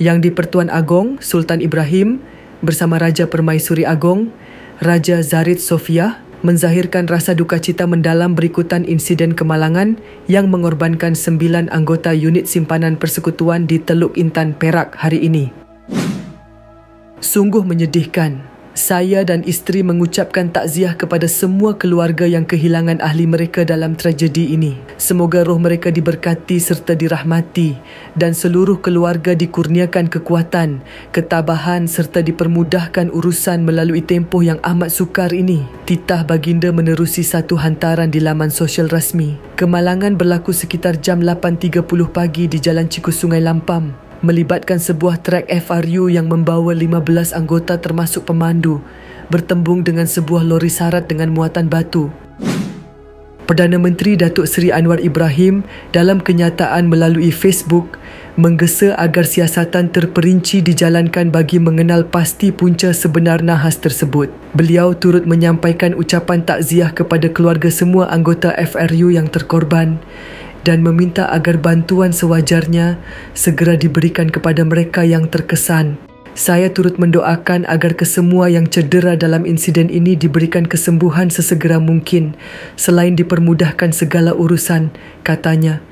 Yang di-Pertuan Agong Sultan Ibrahim bersama Raja Permaisuri Agong, Raja Zarid Sofiah, menzahirkan rasa duka cita mendalam berikutan insiden kemalangan yang mengorbankan 9 anggota unit simpanan persekutuan di Teluk Intan, Perak hari ini. Sungguh menyedihkan. Saya dan isteri mengucapkan takziah kepada semua keluarga yang kehilangan ahli mereka dalam tragedi ini. Semoga roh mereka diberkati serta dirahmati dan seluruh keluarga dikurniakan kekuatan, ketabahan serta dipermudahkan urusan melalui tempoh yang amat sukar ini. Titah baginda menerusi satu hantaran di laman sosial rasmi. Kemalangan berlaku sekitar jam 8.30 pagi di Jalan Cikus Sungai Lampam, melibatkan sebuah trek FRU yang membawa 15 anggota termasuk pemandu, bertembung dengan sebuah lori sarat dengan muatan batu. Perdana Menteri Datuk Seri Anwar Ibrahim dalam kenyataan melalui Facebook menggesa agar siasatan terperinci dijalankan bagi mengenal pasti punca sebenar nahas tersebut. Beliau turut menyampaikan ucapan takziah kepada keluarga semua anggota FRU yang terkorban dan meminta agar bantuan sewajarnya segera diberikan kepada mereka yang terkesan. Saya turut mendoakan agar kesemua yang cedera dalam insiden ini diberikan kesembuhan sesegera mungkin selain dipermudahkan segala urusan, katanya.